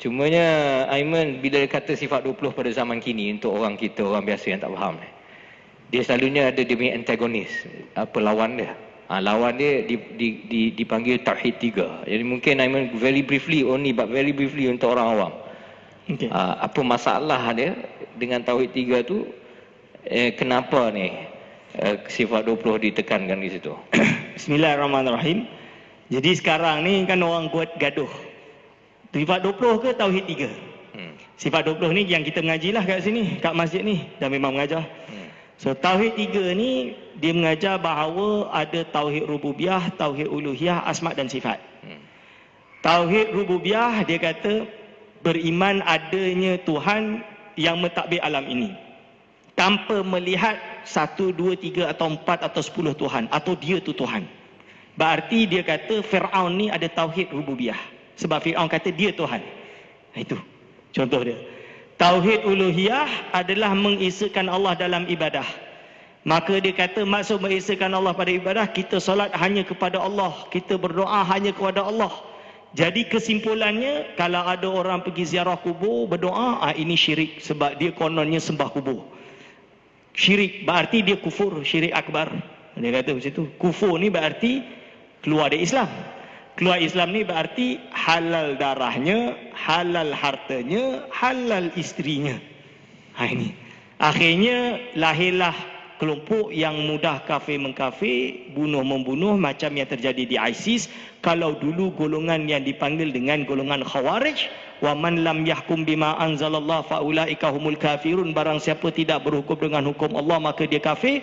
Cumanya Aiman bila dia kata sifat 20 pada zaman kini untuk orang kita, orang biasa yang tak faham, dia selalunya ada dia punya antagonis, apa lawan dia. Lawan dia dipanggil Tauhid 3. Jadi mungkin Aiman very briefly untuk orang awam. Okay. Apa masalah dia dengan Tauhid 3 tu, kenapa ni sifat 20 ditekankan di situ? Bismillahirrahmanirrahim. Jadi sekarang ni kan orang buat gaduh. Sifat 20 ke Tauhid 3? Sifat 20 ni yang kita mengajilah kat sini, kat masjid ni, dan memang mengajar. So Tauhid 3 ni dia mengajar bahawa ada Tauhid Rububiyah, Tauhid Uluhiyah, Asma' dan Sifat. Tauhid Rububiyah dia kata beriman adanya Tuhan yang mentadbir alam ini, tanpa melihat 1, 2, 3 atau 4 atau 10 Tuhan, atau dia tu Tuhan. Berarti dia kata Fir'aun ni ada Tauhid Rububiyah, sebab Fir'aun kata dia Tuhan. Itu contoh dia. Tauhid Uluhiyah adalah mengesakan Allah dalam ibadah. Maka dia kata maksud mengesakan Allah pada ibadah, kita solat hanya kepada Allah, kita berdoa hanya kepada Allah. Jadi kesimpulannya, kalau ada orang pergi ziarah kubur, berdoa, ini syirik, sebab dia kononnya sembah kubur. Syirik, berarti dia kufur, syirik akbar. Dia kata macam tu. Kufur ni berarti keluar dari Islam. Keluar Islam ni berarti halal darahnya, halal hartanya, halal isterinya. Ini. Akhirnya lahirlah kelompok yang mudah kafir mengkafir, bunuh membunuh, macam yang terjadi di ISIS. Kalau dulu golongan yang dipanggil dengan golongan Khawarij, wa man lam yahkum bima anzalallah faulaika humul kafirun, barang siapa tidak berhukum dengan hukum Allah maka dia kafir.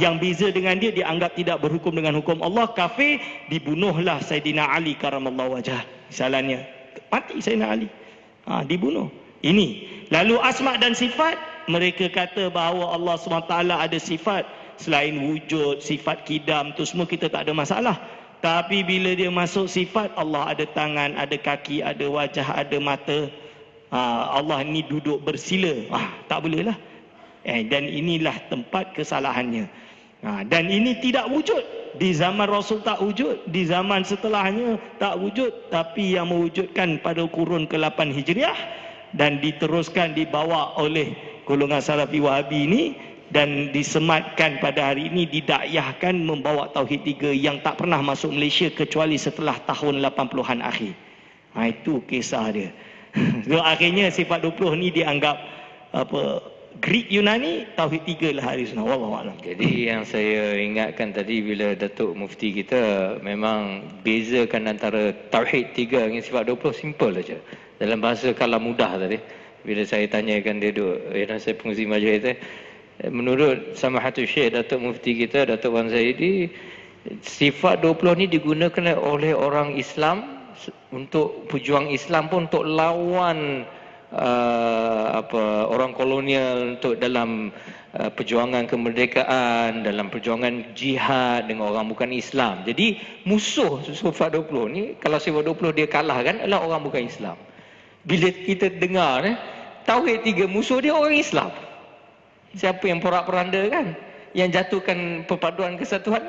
Yang beza dengan dia anggap tidak berhukum dengan hukum Allah, kafir. Dibunuhlah Sayyidina Ali karamallahu wajah. Misalnya mati Sayyidina Ali, dibunuh. Ini. Lalu asma' dan sifat, mereka kata bahawa Allah SWT ada sifat selain wujud, sifat kidam, tu semua kita tak ada masalah. Tapi bila dia masuk sifat, Allah ada tangan, ada kaki, ada wajah, ada mata. Allah ni duduk bersila. Tak boleh lah. Dan inilah tempat kesalahannya. Dan ini tidak wujud. Di zaman Rasul tak wujud. Di zaman setelahnya tak wujud. Tapi yang mewujudkan pada kurun ke-8 Hijriah. Dan diteruskan, dibawa oleh golongan Salafi Wahabi ini. Dan disematkan pada hari ini, didakyahkan membawa Tauhid 3 yang tak pernah masuk Malaysia kecuali setelah tahun 80-an akhir. Itu kisah dia. So, akhirnya sifat 20 ni dianggap Greek Yunani, Tauhid 3 lah ahli sunnah. Wallahualam. Jadi yang saya ingatkan tadi bila Datuk Mufti kita memang bezakan antara Tauhid 3 dengan sifat 20 simple saja. Dalam bahasa kalam mudah tadi, bila saya tanyakan dia yang saya pengurusi majlis itu, menurut Samahatul Syekh Datuk Mufti kita, Datuk Wan Zaidi, sifat 20 ni digunakan oleh orang Islam untuk pejuang Islam pun untuk lawan orang kolonial, untuk dalam perjuangan kemerdekaan, dalam perjuangan jihad dengan orang bukan Islam. Jadi musuh sifat 20 ni, kalau sifat 20 dia kalahkan adalah orang bukan Islam. Bila kita dengar Tauhid 3, musuh dia orang Islam. Siapa yang porak-poranda kan? Yang jatuhkan perpaduan kesatuan?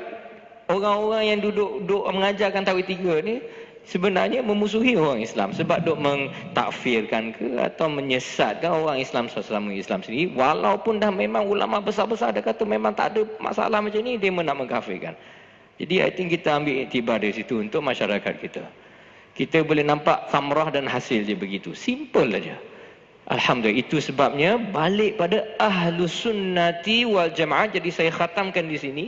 Orang-orang yang duduk mengajarkan Tauhid 3 ni sebenarnya memusuhi orang Islam. Sebab duk mengtakfirkan ke atau menyesatkan orang Islam sesama Islam sendiri. Walaupun dah memang ulama besar-besar dia kata memang tak ada masalah macam ni, dia nak mengkafirkan. Jadi I think kita ambil iktibar dari situ untuk masyarakat kita. Kita boleh nampak samrah dan hasil dia begitu. Simple aja. Alhamdulillah, itu sebabnya balik pada Ahlus Sunnati wal Jamaah. Jadi saya khatamkan di sini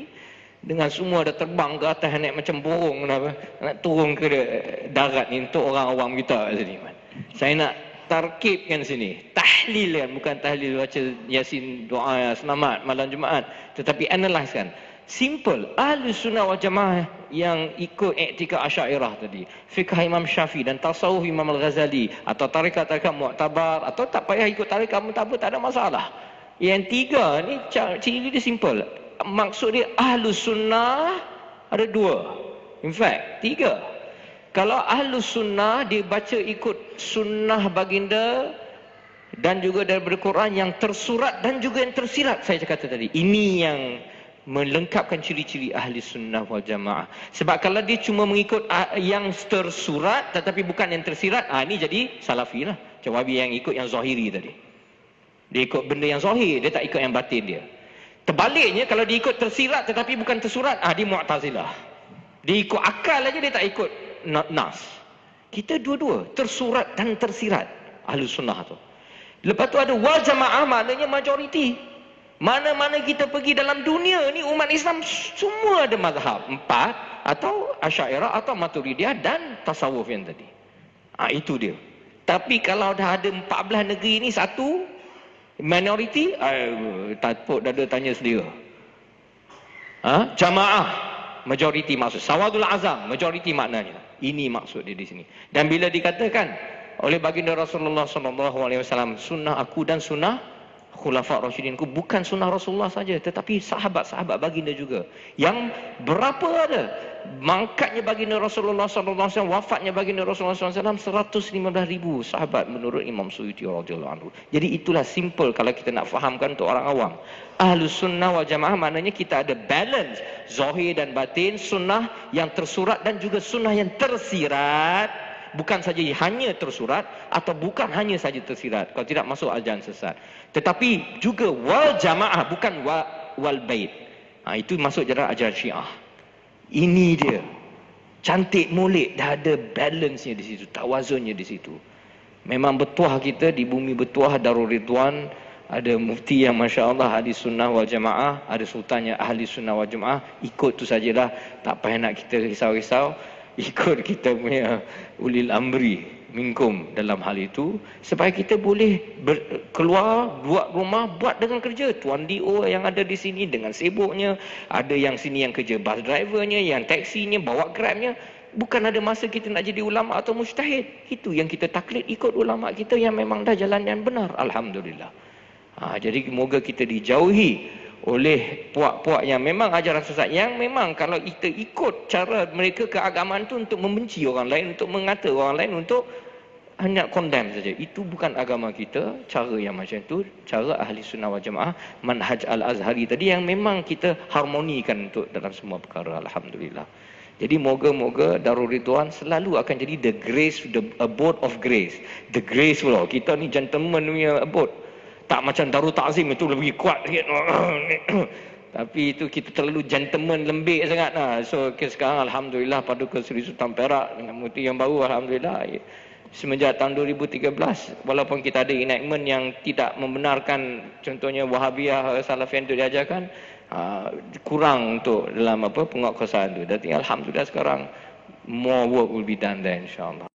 dengan semua dah terbang ke atas naik macam burung, nak turun ke darat ni untuk orang awam kita sini. Saya nak tarkibkan sini, tahlil kan, bukan tahlil baca Yasin, doa selamat malam Jumaat, tetapi analyse kan. Simple. Ahlus Sunnah wal Jamaah yang ikut i'tikad Asy'ariyah tadi, fiqh Imam Syafi'i dan tasawuf Imam Al-Ghazali, atau tarikat-tarikat Mu'tabar, atau tak payah ikut tarikat Mu'tabar, tak ada masalah. Yang 3 ni ciri dia simple. Maksud dia Ahlus Sunnah ada 2. In fact 3. Kalau Ahlus Sunnah dia baca ikut sunnah baginda dan juga daripada Quran yang tersurat dan juga yang tersirat, saya cakap tadi. Ini yang melengkapkan ciri-ciri ahli sunnah wal jamaah. Sebab kalau dia cuma mengikut yang tersurat tetapi bukan yang tersirat, ini jadi salafi lah. Macam Wahabi yang ikut yang zahiri tadi. Dia ikut benda yang zahir, dia tak ikut yang batin dia. Terbaliknya, kalau dia ikut tersirat tetapi bukan tersurat, dia Mu'tazilah. Dia ikut akal aja, dia tak ikut nas. Kita dua-dua, tersurat dan tersirat, ahli sunnah tu. Lepas tu ada wal jamaah, maknanya majoriti. Mana-mana kita pergi dalam dunia ni, umat Islam semua ada mazhab 4, atau Asy'ariyah atau Maturidiyah dan tasawuf yang tadi. Itu dia. Tapi kalau dah ada 14 negeri ni satu minoriti, tapuk dada tanya sendiri. Jamaah majoriti maksud. Sawadul azam majoriti maknanya. Ini maksud dia di sini. Dan bila dikatakan oleh baginda Rasulullah SAW, sunnah aku dan sunnah Khulafa' Rasyidinku, bukan sunnah Rasulullah saja, tetapi sahabat-sahabat baginda juga. Yang berapa ada mangkatnya baginda Rasulullah SAW, wafatnya baginda Rasulullah SAW, 115,000 sahabat menurut Imam Suyuti radhiyallahu anhu. Jadi itulah simple kalau kita nak fahamkan untuk orang awam. Ahlus sunnah wal jamaah maknanya kita ada balance zahir dan batin, sunnah yang tersurat dan juga sunnah yang tersirat. Bukan saja hanya tersurat atau bukan hanya saja tersirat, kalau tidak masuk ajaran sesat. Tetapi juga wal jamaah, bukan wal bait. Itu masuk jarak ajaran Syiah. Ini dia. Cantik molek, dah ada balance-nya di situ, tawazunnya di situ. Memang bertuah kita di bumi bertuah Darul Ridwan, ada mufti yang masya-Allah ahli sunnah wal jamaah, ada sultannya ahli sunnah wal jamaah. Ikut tu sajalah, tak payah nak kita risau-risau. Ikut kita punya ulil amri minkum dalam hal itu, supaya kita boleh keluar, buat rumah, buat dengan kerja. Tuan DO yang ada di sini dengan sibuknya, ada yang sini yang kerja bus drivernya, yang taksinya, bawa grabnya. Bukan ada masa kita nak jadi ulama atau mujtahid. Itu yang kita taklid, ikut ulama kita yang memang dah jalan yang benar. Alhamdulillah. Jadi moga kita dijauhi oleh puak-puak yang memang ajaran sesat, yang memang kalau kita ikut cara mereka keagamaan tu untuk membenci orang lain, untuk mengata orang lain, untuk hanya condemn saja. Itu bukan agama kita. Cara yang macam itu, cara ahli sunnah wal jamaah, manhaj al-azhari tadi, yang memang kita harmonikan untuk dalam semua perkara. Alhamdulillah. Jadi moga-moga Darul Ridwan selalu akan jadi the grace, the abode of grace. The grace pula. Kita ni gentleman punya abode. Tak macam Darul Ta'zim itu lebih kuat sikit. Tapi itu kita terlalu gentleman, lembik sangat. So sekarang Alhamdulillah Paduka Seri Sultan Perak dengan mufti yang baru, Alhamdulillah. Semenjak tahun 2013, walaupun kita ada enactment yang tidak membenarkan, contohnya Wahabiyah, Salafian itu diajarkan, kurang untuk dalam penguatkuasaan itu. Jadi Alhamdulillah sekarang more work will be done there, insyaAllah.